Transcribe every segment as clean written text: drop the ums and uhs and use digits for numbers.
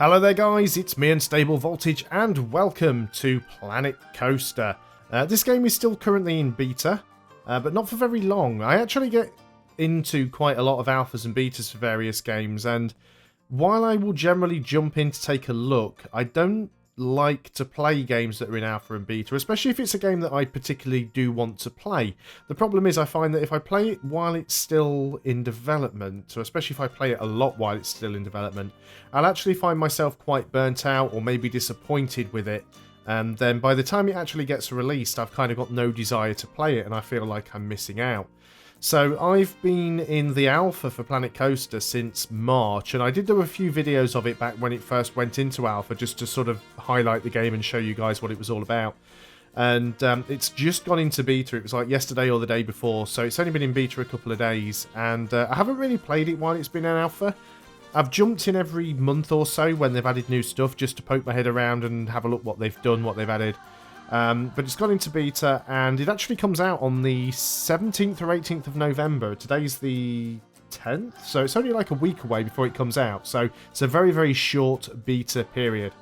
Hello there guys, it's me Unstable Voltage and welcome to Planet Coaster. This game is still currently in beta, but not for very long. I actually get into quite a lot of alphas and betas for various games, and while I will generally jump in to take a look, I don't like to play games that are in alpha and beta, especially if it's a game that I particularly do want to play. The problem is I find that if I play it while it's still in development, or especially if I play it a lot while it's still in development, I'll actually find myself quite burnt out or maybe disappointed with it, and then by the time it actually gets released I've kind of got no desire to play it and I feel like I'm missing out. So I've been in the alpha for Planet Coaster since March, and I did do a few videos of it back when it first went into alpha just to sort of highlight the game and show you guys what it was all about. And it's just gone into beta. It was like yesterday or the day before, so it's only been in beta a couple of days, and I haven't really played it while it's been in alpha. I've jumped in every month or so when they've added new stuff just to poke my head around and have a look what they've done, what they've added. But it's gone into beta, and it actually comes out on the 17th or 18th of November. Today's the 10th, so it's only like a week away before it comes out. So it's a very, very short beta period.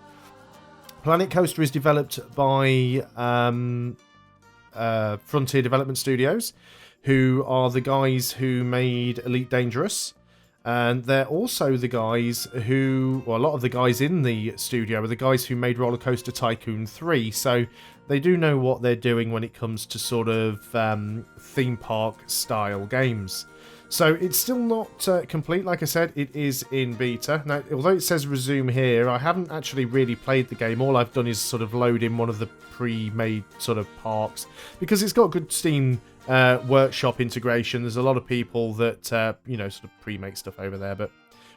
Planet Coaster is developed by Frontier Development Studios, who are the guys who made Elite Dangerous. And they're also the guys who, well, a lot of the guys in the studio are the guys who made Roller Coaster Tycoon 3, so they do know what they're doing when it comes to sort of theme park style games. So it's still not complete, like I said, it is in beta. Now, although it says resume here, I haven't actually really played the game. All I've done is sort of load in one of the pre-made sort of parks, because it's got good Steam workshop integration. There's a lot of people that, you know, sort of pre-make stuff over there, but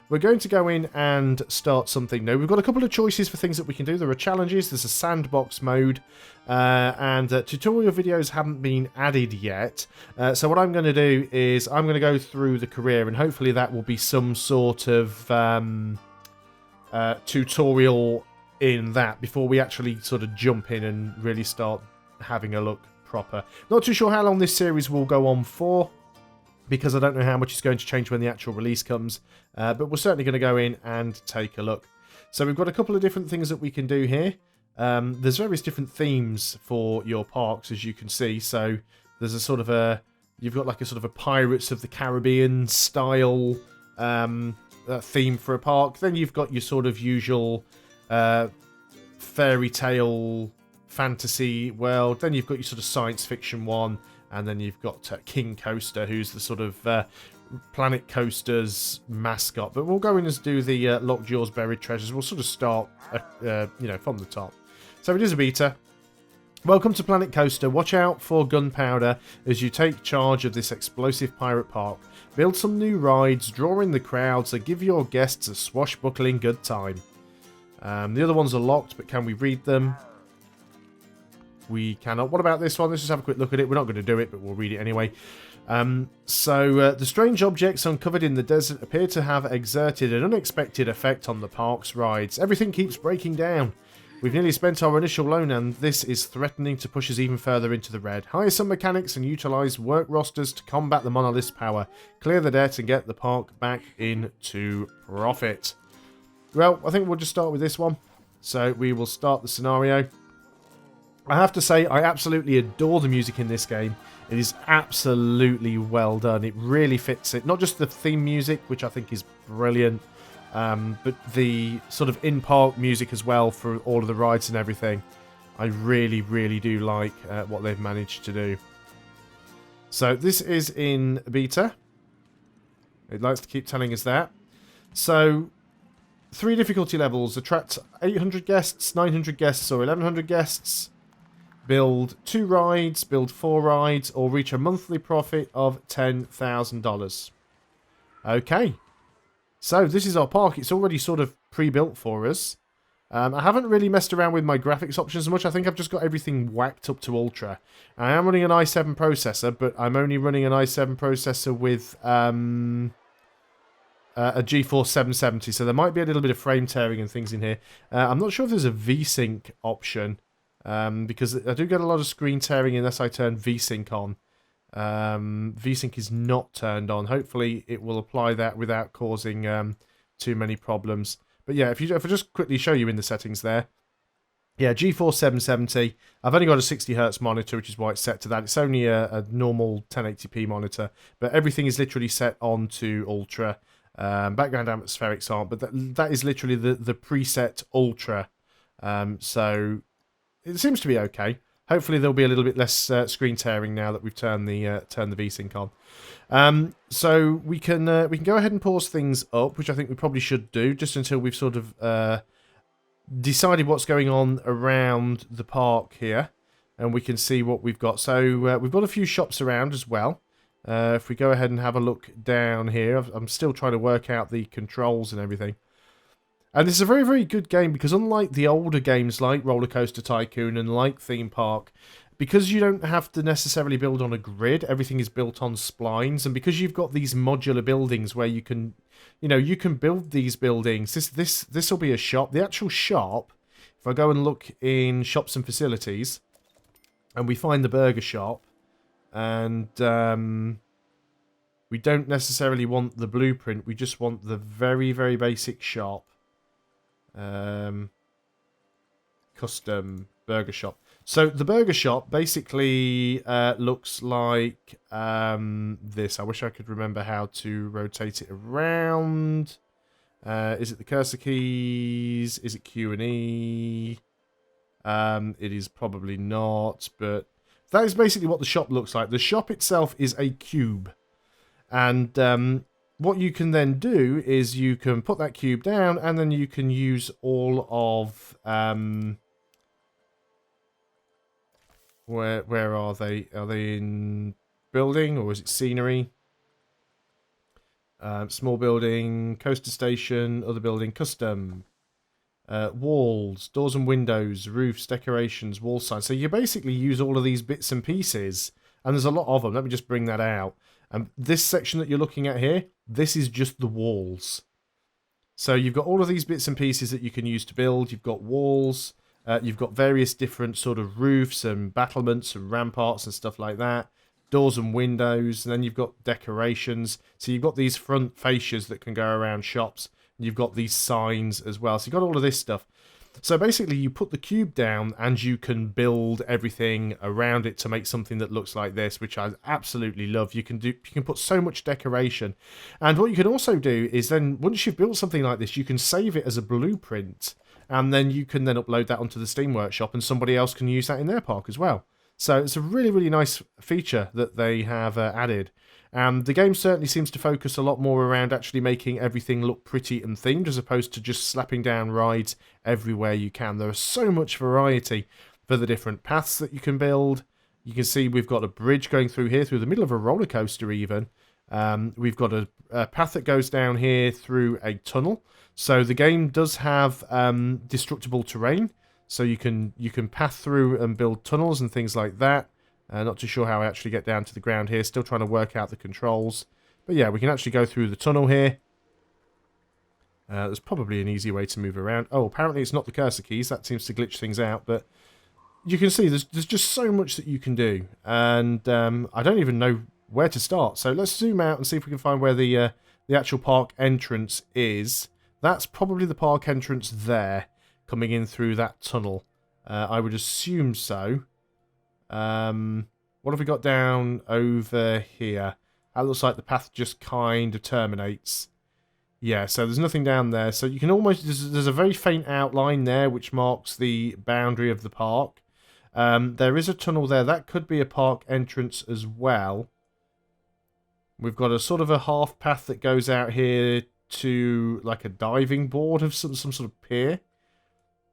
we're going to go in and start something new. We've got a couple of choices for things that we can do. There are challenges, there's a sandbox mode, and tutorial videos haven't been added yet. So what I'm going to do is I'm going to go through the career, and hopefully that will be some sort of tutorial in that before we actually sort of jump in and really start having a look proper. Not too sure how long this series will go on for, because I don't know how much it's going to change when the actual release comes, but we're certainly going to go in and take a look. So we've got a couple of different things that we can do here. There's various different themes for your parks, as you can see. So there's a sort of a, you've got like a sort of a Pirates of the Caribbean style theme for a park. Then you've got your sort of usual fairy tale fantasy world. Then you've got your sort of science fiction one. And then you've got King Coaster, who's the sort of Planet Coaster's mascot. But we'll go in and do the Locked Jaws Buried Treasures. We'll sort of start, you know, from the top. So it is a beta. Welcome to Planet Coaster. Watch out for gunpowder as you take charge of this explosive pirate park. Build some new rides, draw in the crowds, and give your guests a swashbuckling good time. The other ones are locked, but can we read them? We cannot. What about this one? Let's just have a quick look at it. We're not going to do it, but we'll read it anyway. The strange objects uncovered in the desert appear to have exerted an unexpected effect on the park's rides. Everything keeps breaking down. We've nearly spent our initial loan, and this is threatening to push us even further into the red. Hire some mechanics and utilise work rosters to combat the monolith's power. Clear the debt and get the park back into profit. Well, I think we'll just start with this one. So we will start the scenario. I have to say, I absolutely adore the music in this game. It is absolutely well done. It really fits it. Not just the theme music, which I think is brilliant, but the sort of in-park music as well for all of the rides and everything. I really, really do like what they've managed to do. So this is in beta. It likes to keep telling us that. So 3 difficulty levels. Attract 800 guests, 900 guests, or 1100 guests. Build 2 rides, build 4 rides, or reach a monthly profit of $10,000. Okay. So this is our park. It's already sort of pre-built for us. I haven't really messed around with my graphics options as much. I think I've just got everything whacked up to ultra. I am running an i7 processor, but I'm only running an i7 processor with a GeForce 770, so there might be a little bit of frame tearing and things in here. I'm not sure if there's a VSync option. Because I do get a lot of screen tearing unless I turn VSync on. VSync is not turned on. Hopefully it will apply that without causing too many problems. But yeah, if I just quickly show you in the settings there. Yeah, GeForce 770. I've only got a 60 hertz monitor, which is why it's set to that. It's only a normal 1080p monitor, but everything is literally set on to Ultra. Background atmospherics aren't, but that is literally the preset Ultra. So it seems to be okay. Hopefully there'll be a little bit less screen tearing now that we've turned the VSync on. So we can go ahead and pause things up, which I think we probably should do, just until we've sort of decided what's going on around the park here, and we can see what we've got. So we've got a few shops around as well. If we go ahead and have a look down here, I'm still trying to work out the controls and everything. And this is a very, very good game because unlike the older games like Roller Coaster Tycoon and like Theme Park, because you don't have to necessarily build on a grid, everything is built on splines, and because you've got these modular buildings where you can, you can build these buildings. This will be a shop. The actual shop, if I go and look in shops and facilities, and we find the burger shop, and we don't necessarily want the blueprint. We just want the very, very basic shop. Custom burger shop. So the burger shop basically looks like this. I wish I could remember how to rotate it around. Is it the cursor keys? Is it Q and E? It is probably not, but that is basically what the shop looks like. The shop itself is a cube. And what you can then do is you can put that cube down, and then you can use all of... Where are they? Are they in building, or is it scenery? Small building, coaster station, other building, custom. Walls, doors and windows, roofs, decorations, wall signs. So you basically use all of these bits and pieces, and there's a lot of them. Let me just bring that out. This section that you're looking at here, this is just the walls. So you've got all of these bits and pieces that you can use to build. You've got walls, you've got various different sort of roofs and battlements and ramparts and stuff like that. Doors and windows, and then you've got decorations. So you've got these front fascias that can go around shops. And you've got these signs as well. So you've got all of this stuff. So basically you put the cube down and you can build everything around it to make something that looks like this, which I absolutely love. You can put so much decoration. And what you can also do is then once you've built something like this, you can save it as a blueprint, and then you can then upload that onto the Steam Workshop, and somebody else can use that in their park as well. So it's a really, really nice feature that they have added. The game certainly seems to focus a lot more around actually making everything look pretty and themed, as opposed to just slapping down rides everywhere you can. There is so much variety for the different paths that you can build. You can see we've got a bridge going through here, through the middle of a roller coaster even. We've got a path that goes down here through a tunnel. So the game does have destructible terrain. So you can path through and build tunnels and things like that. Not too sure how I actually get down to the ground here. Still trying to work out the controls. But yeah, we can actually go through the tunnel here. There's probably an easy way to move around. Oh, apparently it's not the cursor keys. That seems to glitch things out. But you can see there's just so much that you can do. And I don't even know where to start. So let's zoom out and see if we can find where the actual park entrance is. That's probably the park entrance there, coming in through that tunnel. I would assume so. What have we got down over here? That looks like the path just kind of terminates. Yeah, so there's nothing down there. So you can almost... There's a very faint outline there which marks the boundary of the park. There is a tunnel there. That could be a park entrance as well. We've got a sort of a half path that goes out here to like a diving board of some sort of pier.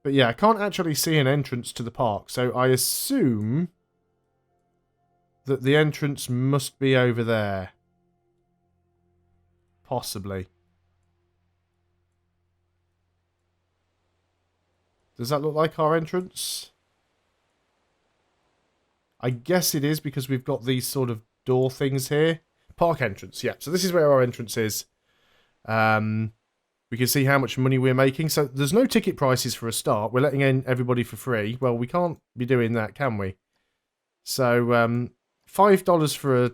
But yeah, I can't actually see an entrance to the park. So I assume that the entrance must be over there. Possibly. Does that look like our entrance? I guess it is because we've got these sort of door things here. Park entrance, yeah. So this is where our entrance is. We can see how much money we're making. So there's no ticket prices for a start. We're letting in everybody for free. Well, we can't be doing that, can we? So $5 for a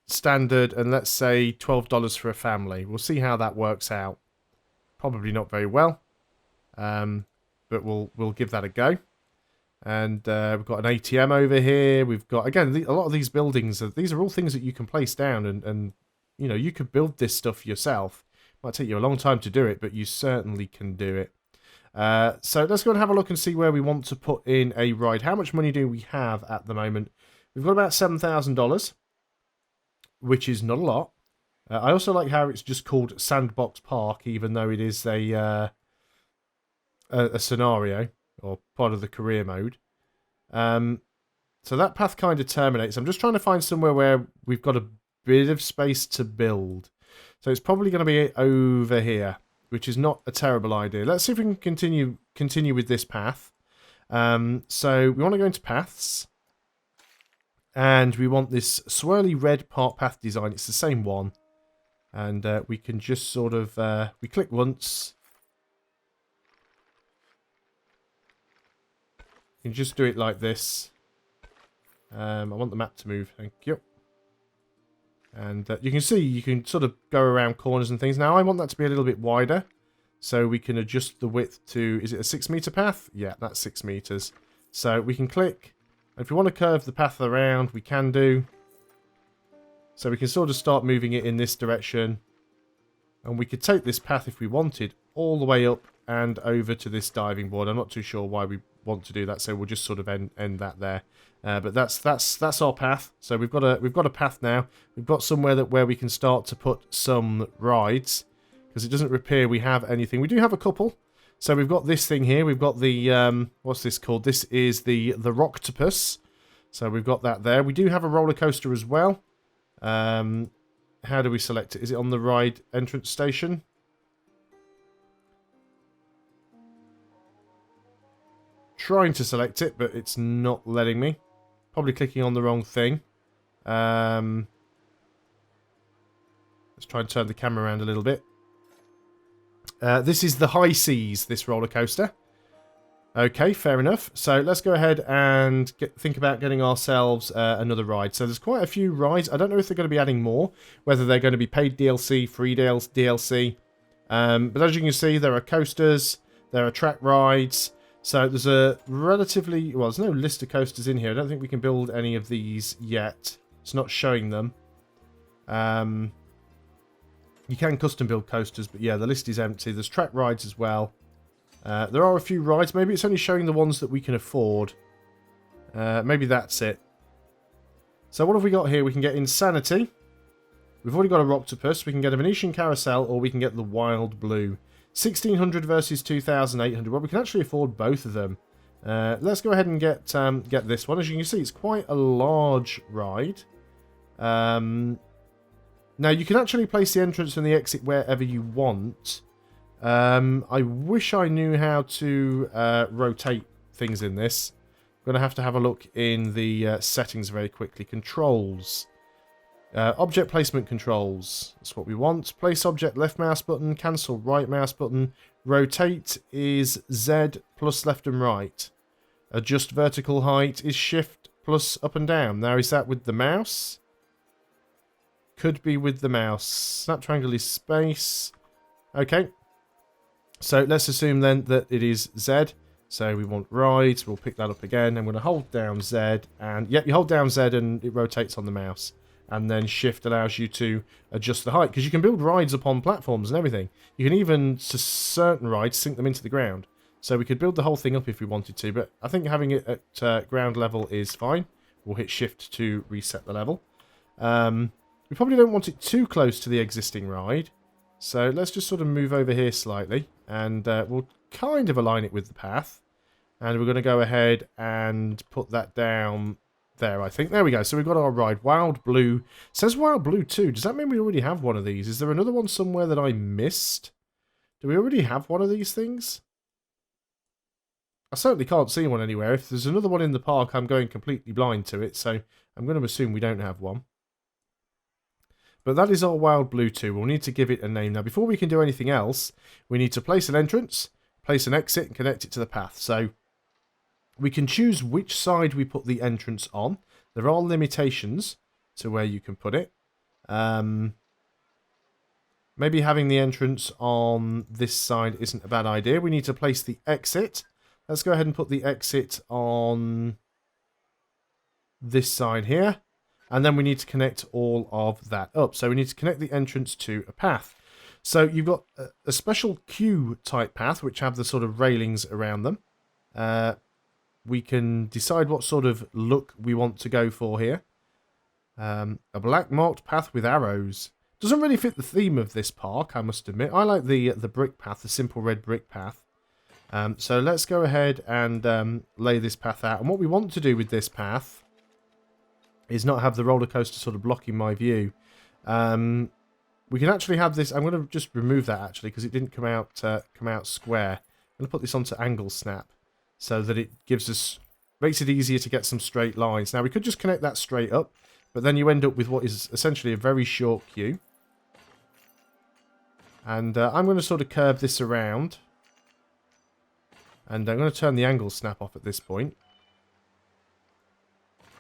standard and let's say $12 for a family. We'll see how that works out. probably not very well. But we'll give that a go. And we've got an ATM over here. We've got, again, a lot of these buildings, these are all things that you can place down. And you know, you could build this stuff yourself. Might take you a long time to do it, but you certainly can do it. So let's go and have a look and see where we want to put in a ride. How much money do we have at the moment? We've got about $7,000, which is not a lot. I also like how it's just called Sandbox Park, even though it is a scenario or part of the career mode. So that path kind of terminates. I'm just trying to find somewhere where we've got a bit of space to build. So it's probably going to be over here, which is not a terrible idea. Let's see if we can continue with this path. So we want to go into paths. And we want this swirly red part path design. It's the same one. And we can just sort of... we click once. You can just do it like this. I want the map to move. Thank you. And you can see you can sort of go around corners and things. Now I want that to be a little bit wider. So we can adjust the width to... Is it a 6 meter path? Yeah, that's 6 meters. So we can click... If we want to curve the path around, we can do. So we can sort of start moving it in this direction. And we could take this path, if we wanted, all the way up and over to this diving board. I'm not too sure why we want to do that, so we'll just sort of end that there. But that's our path. So we've got a path now. We've got somewhere where we can start to put some rides. Because it doesn't appear we have anything. We do have a couple. So we've got this thing here. We've got the, what's this called? This is the Rocktopus. So we've got that there. We do have a roller coaster as well. How do we select it? Is it on the ride entrance station? Trying to select it, but it's not letting me. Probably clicking on the wrong thing. Let's try and turn the camera around a little bit. This is the High Seas, this roller coaster. Okay, fair enough. So let's go ahead and think about getting ourselves another ride. So there's quite a few rides. I don't know if they're going to be adding more, whether they're going to be paid DLC, free DLC. But as you can see, there are coasters, there are track rides. So there's a relatively... Well, there's no list of coasters in here. I don't think we can build any of these yet. It's not showing them. You can custom build coasters, but yeah, the list is empty. There's track rides as well. There are a few rides. Maybe it's only showing the ones that we can afford. Maybe that's it. So what have we got here? We can get Insanity. We've already got a Rocktopus. We can get a Venetian Carousel, or we can get the Wild Blue. 1,600 versus 2,800. Well, we can actually afford both of them. Let's go ahead and get this one. As you can see, it's quite a large ride. Now, you can actually place the entrance and the exit wherever you want. I wish I knew how to rotate things in this. I'm going to have a look in the settings very quickly. Controls. Object placement controls. That's what we want. Place object left mouse button. Cancel right mouse button. Rotate is Z plus left and right. Adjust vertical height is shift plus up and down. Now, is that with the mouse? Could be with the mouse. Snap triangle is space. Okay. So let's assume then that it is Z. So we want rides. We'll pick that up again. I'm going to hold down Z. And yep, you hold down Z and it rotates on the mouse. And then shift allows you to adjust the height. Because you can build rides upon platforms and everything. You can even, to certain rides, sink them into the ground. So we could build the whole thing up if we wanted to. But I think having it at ground level is fine. We'll hit shift to reset the level. We probably don't want it too close to the existing ride. So let's just sort of move over here slightly. And we'll kind of align it with the path. And we're going to go ahead and put that down there, I think. There we go. So we've got our ride. Wild Blue. It says Wild Blue 2. Does that mean we already have one of these? Is there another one somewhere that I missed? Do we already have one of these things? I certainly can't see one anywhere. If there's another one in the park, I'm going completely blind to it. So I'm going to assume we don't have one. But that is our Wild Blue 2. We'll need to give it a name. Now, before we can do anything else, we need to place an entrance, place an exit, and connect it to the path. So we can choose which side we put the entrance on. There are limitations to where you can put it. maybe having the entrance on this side isn't a bad idea. We need to place the exit. Let's go ahead and put the exit on this side here. And then we need to connect all of that up. So we need to connect the entrance to a path. So you've got a special queue type path, which have the sort of railings around them. We can decide what sort of look we want to go for here. A black marked path with arrows. Doesn't really fit the theme of this park, I must admit. I like the brick path, the simple red brick path. So let's go ahead and lay this path out. And what we want to do with this path is not have the roller coaster sort of blocking my view. We can actually have this. I'm going to just remove that actually because it didn't come out square. I'm going to put this onto angle snap so that it makes it easier to get some straight lines. Now we could just connect that straight up, but then you end up with what is essentially a very short queue. And I'm going to sort of curve this around. And I'm going to turn the angle snap off at this point.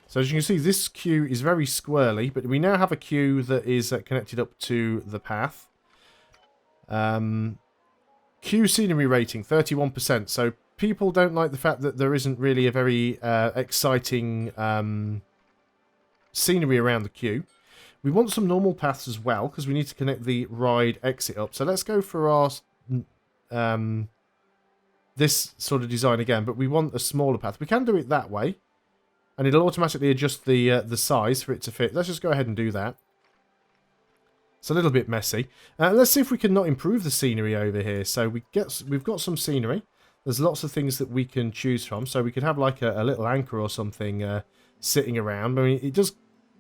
So as you can see, this queue is very squirrely, but we now have a queue that is connected up to the path. Queue scenery rating, 31%. So people don't like the fact that there isn't really a very exciting scenery around the queue. We want some normal paths as well, because we need to connect the ride exit up. So let's go for our this sort of design again, but we want a smaller path. We can do it that way. And it'll automatically adjust the size for it to fit. Let's just go ahead and do that. It's a little bit messy. Let's see if we can not improve the scenery over here. So we've got some scenery. There's lots of things that we can choose from. So we could have like a little anchor or something sitting around. I mean, it does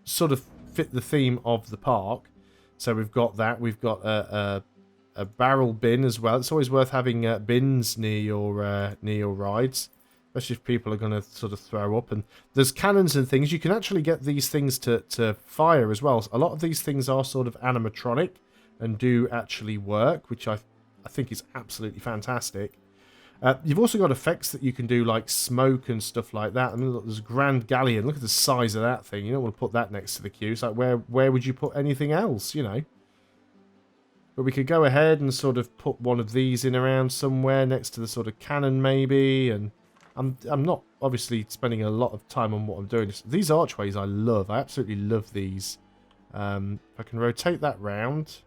sort of fit the theme of the park. So we've got that. We've got a barrel bin as well. It's always worth having bins near your rides. Especially if people are going to sort of throw up. And there's cannons and things. You can actually get these things to fire as well. A lot of these things are sort of animatronic and do actually work, which I think is absolutely fantastic. You've also got effects that you can do, like smoke and stuff like that. I mean, look, there's a Grand Galleon. Look at the size of that thing. You don't want to put that next to the queue. It's like, where would you put anything else, you know? But we could go ahead and sort of put one of these in around somewhere next to the sort of cannon maybe, and I'm not obviously spending a lot of time on what I'm doing. These archways I love. I absolutely love these. If I can rotate that round.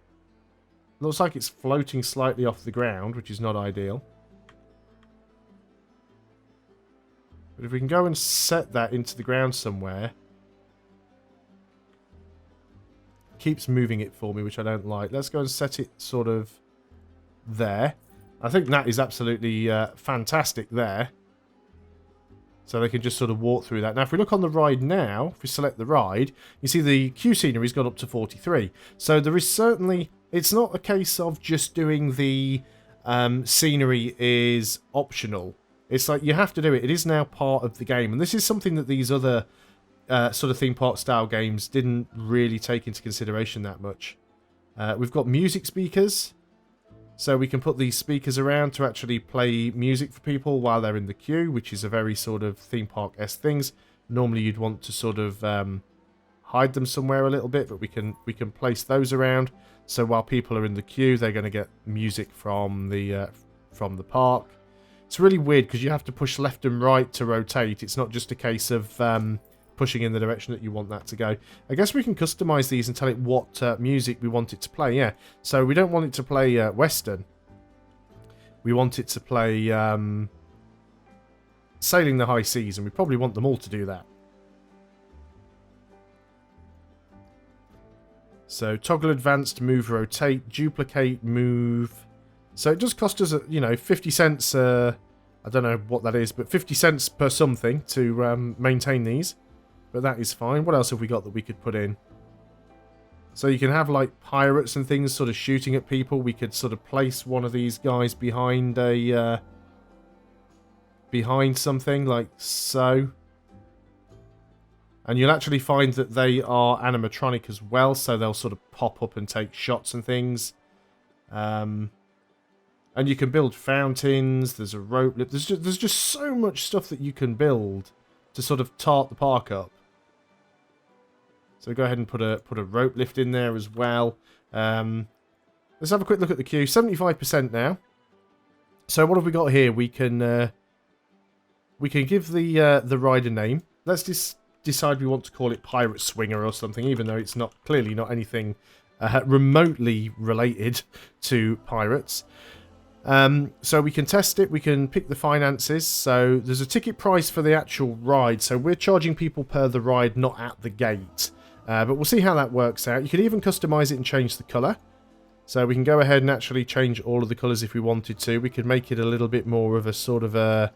Looks like it's floating slightly off the ground, which is not ideal. But if we can go and set that into the ground somewhere. It keeps moving it for me, which I don't like. Let's go and set it sort of there. I think that is absolutely fantastic there. So they can just sort of walk through that. Now, if we look on the ride now, if we select the ride, you see the queue scenery's gone up to 43. So there is certainly... It's not a case of just doing the scenery is optional. It's like you have to do it. It is now part of the game. And this is something that these other sort of theme park style games didn't really take into consideration that much. We've got music speakers. So we can put these speakers around to actually play music for people while they're in the queue, which is a very sort of theme park-esque things. Normally you'd want to sort of hide them somewhere a little bit, but we can place those around. So while people are in the queue, they're going to get music from the park. It's really weird because you have to push left and right to rotate. It's not just a case of pushing in the direction that you want that to go. I guess we can customize these and tell it what music we want it to play. Yeah, so we don't want it to play Western. We want it to play Sailing the High Seas, and we probably want them all to do that. So toggle advanced, move, rotate, duplicate, move. So it does cost us, 50 cents. I don't know what that is, but 50 cents per something to maintain these. But that is fine. What else have we got that we could put in? So you can have like pirates and things sort of shooting at people. We could sort of place one of these guys behind behind something like so. And you'll actually find that they are animatronic as well, so they'll sort of pop up and take shots and things. And you can build fountains. There's a rope lift. There's just so much stuff that you can build to sort of tart the park up. So go ahead and put a rope lift in there as well. There's let's have a quick look at the queue. 75% now. So what have we got here? We can give the ride a name. Let's just decide we want to call it Pirate Swinger or something, even though it's not clearly not anything remotely related to pirates. So we can test it. We can pick the finances. So there's a ticket price for the actual ride. So we're charging people per the ride, not at the gate. But we'll see how that works out. You can even customize it and change the colour. So we can go ahead and actually change all of the colours if we wanted to. We could make it a little bit more of a sort of a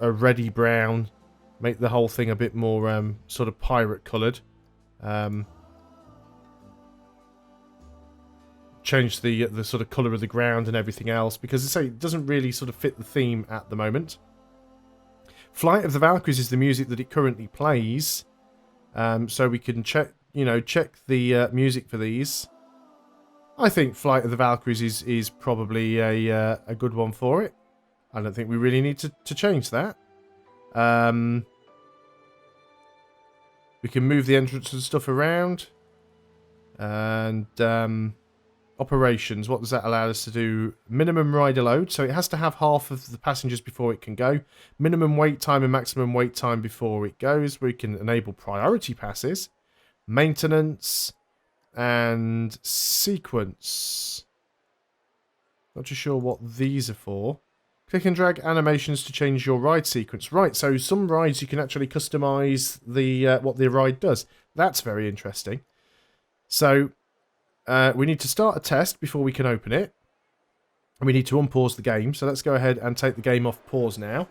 reddy brown. Make the whole thing a bit more sort of pirate coloured. Change the sort of colour of the ground and everything else, because as I say, it doesn't really sort of fit the theme at the moment. Flight of the Valkyries is the music that it currently plays. So we can check the music for these. I think Flight of the Valkyries is probably a good one for it. I don't think we really need to change that. We can move the entrance and stuff around. And operations, what does that allow us to do? Minimum rider load, so it has to have half of the passengers before it can go. Minimum wait time and maximum wait time before it goes. We can enable priority passes. Maintenance. And sequence. Not too sure what these are for. Click and drag animations to change your ride sequence. Right, so some rides you can actually customize the what the ride does. That's very interesting. So we need to start a test before we can open it. And we need to unpause the game. So let's go ahead and take the game off pause now.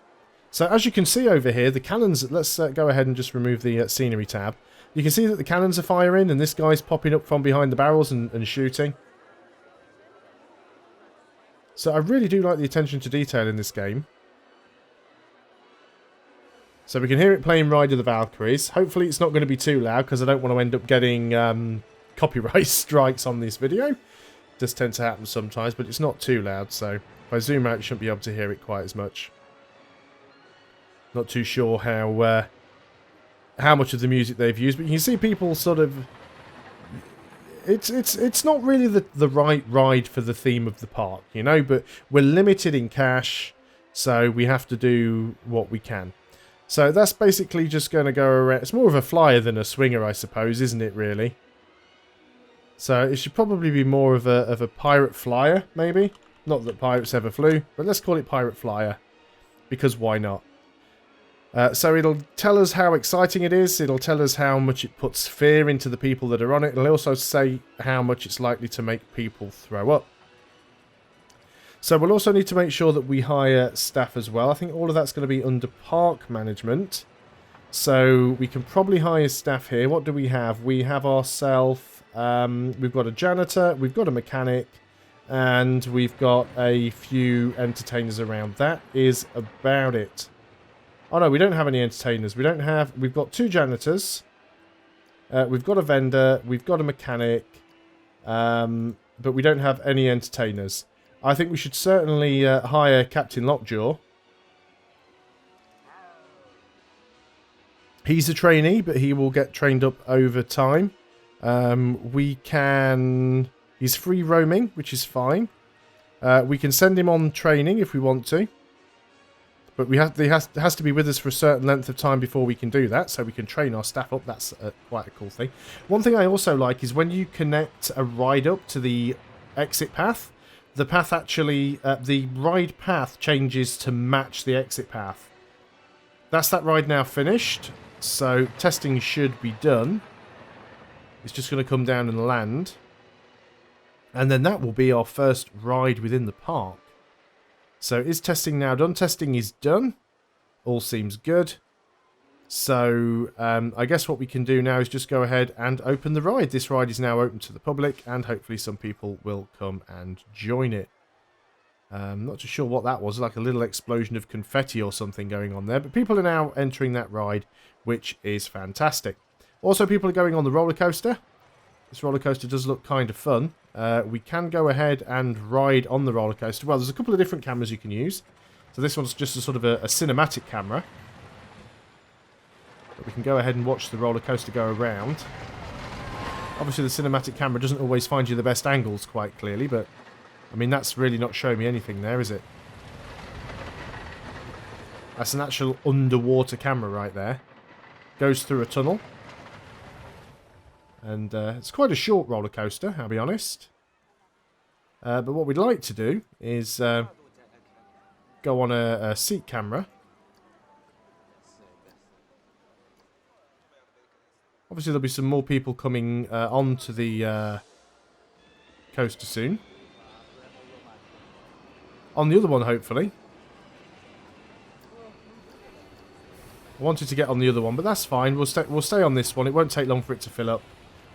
So as you can see over here, the cannons... Let's go ahead and just remove the scenery tab. You can see that the cannons are firing and this guy's popping up from behind the barrels and shooting. So I really do like the attention to detail in this game. So we can hear it playing Ride of the Valkyries. Hopefully it's not going to be too loud because I don't want to end up getting copyright strikes on this video. It does tend to happen sometimes, but it's not too loud. So if I zoom out, you shouldn't be able to hear it quite as much. Not too sure how much of the music they've used, but you can see people sort of... It's not really the right ride for the theme of the park, you know, but we're limited in cash, so we have to do what we can. So that's basically just going to go around. It's more of a flyer than a swinger, I suppose, isn't it, really? So it should probably be more of a pirate flyer, maybe. Not that pirates ever flew, but let's call it pirate flyer, because why not? So it'll tell us how exciting it is. It'll tell us how much it puts fear into the people that are on it. It'll also say how much it's likely to make people throw up. So we'll also need to make sure that we hire staff as well. I think all of that's going to be under park management. So we can probably hire staff here. What do we have? We have ourselves... we've got a janitor. We've got a mechanic. And we've got a few entertainers around. That is about it. Oh no, we don't have any entertainers. We've got 2 janitors. We've got a vendor. We've got a mechanic. But we don't have any entertainers. I think we should certainly hire Captain Lockjaw. He's a trainee, but he will get trained up over time. He's free roaming, which is fine. We can send him on training if we want to. But he has to be with us for a certain length of time before we can do that, so we can train our staff up. That's quite a cool thing. One thing I also like is when you connect a ride up to the exit path, the path actually, the ride path changes to match the exit path. That's that ride now finished, so testing should be done. It's just going to come down and land. And then that will be our first ride within the park. So is testing now done? Testing is done. All seems good. So I guess what we can do now is just go ahead and open the ride. This ride is now open to the public and hopefully some people will come and join it. Not too sure what that was, like a little explosion of confetti or something going on there. But people are now entering that ride, which is fantastic. Also, people are going on the roller coaster. This roller coaster does look kind of fun. We can go ahead and ride on the roller coaster. Well, there's a couple of different cameras you can use. So this one's just a sort of a cinematic camera. But we can go ahead and watch the roller coaster go around. Obviously, the cinematic camera doesn't always find you the best angles quite clearly, but I mean, that's really not showing me anything there, is it? That's an actual underwater camera right there. Goes through a tunnel. And it's quite a short roller coaster, I'll be honest. But what we'd like to do is go on a seat camera. Obviously, there'll be some more people coming onto the coaster soon. On the other one, hopefully. I wanted to get on the other one, but that's fine. We'll stay on this one. It won't take long for it to fill up.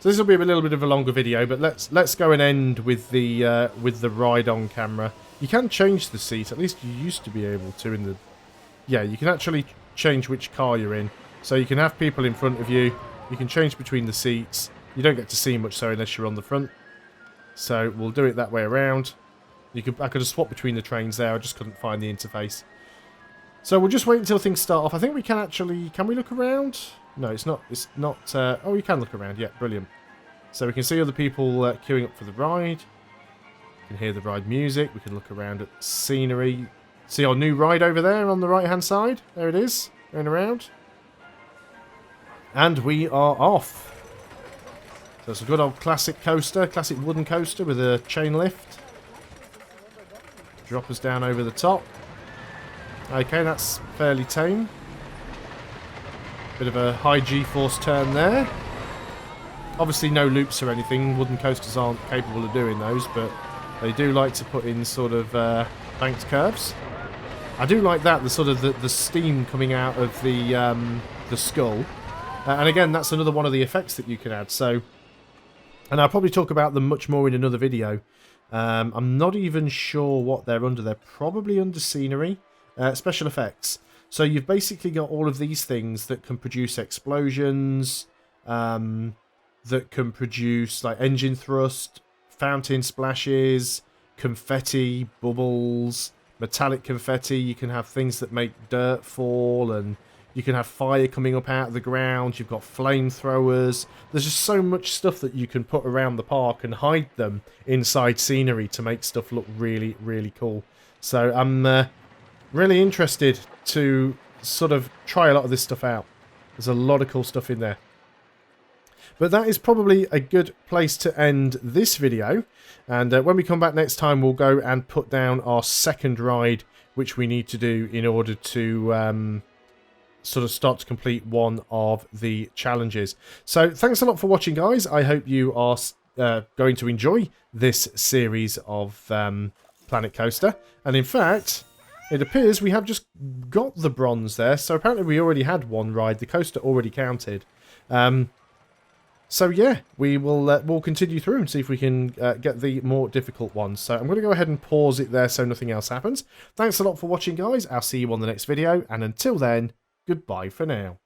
So this will be a little bit of a longer video, but let's go and end with the ride-on camera. You can change the seat. At least you used to be able to in the... Yeah, you can actually change which car you're in. So you can have people in front of you. You can change between the seats. You don't get to see much so unless you're on the front. So we'll do it that way around. I could have swapped between the trains there. I just couldn't find the interface. So we'll just wait until things start off. I think we can actually... Can we look around? No, it's not... oh, you can look around. Yeah, brilliant. So we can see other people queuing up for the ride. We can hear the ride music. We can look around at scenery. See our new ride over there on the right-hand side? There it is. Going around. And we are off. So it's a good old classic coaster. Classic wooden coaster with a chain lift. Drop us down over the top. Okay, that's fairly tame. Bit of a high G-force turn there. Obviously no loops or anything. Wooden coasters aren't capable of doing those, but they do like to put in sort of banked curves. I do like that, the sort of the steam coming out of the skull. And again, that's another one of the effects that you can add. So, and I'll probably talk about them much more in another video. I'm not even sure what they're under. They're probably under scenery, special effects. So you've basically got all of these things that can produce explosions, that can produce like engine thrust, fountain splashes, confetti, bubbles, metallic confetti. You can have things that make dirt fall, and you can have fire coming up out of the ground. You've got flamethrowers. There's just so much stuff that you can put around the park and hide them inside scenery to make stuff look really, really cool. So I'm really interested to sort of try a lot of this stuff out. There's a lot of cool stuff in there. But that is probably a good place to end this video. And when we come back next time, we'll go and put down our second ride, which we need to do in order to sort of start to complete one of the challenges. So thanks a lot for watching, guys. I hope you are going to enjoy this series of Planet Coaster. And in fact, it appears we have just got the bronze there. So apparently we already had one ride. The coaster already counted. So yeah, we'll continue through and see if we can get the more difficult ones. So I'm going to go ahead and pause it there so nothing else happens. Thanks a lot for watching, guys. I'll see you on the next video. And until then, goodbye for now.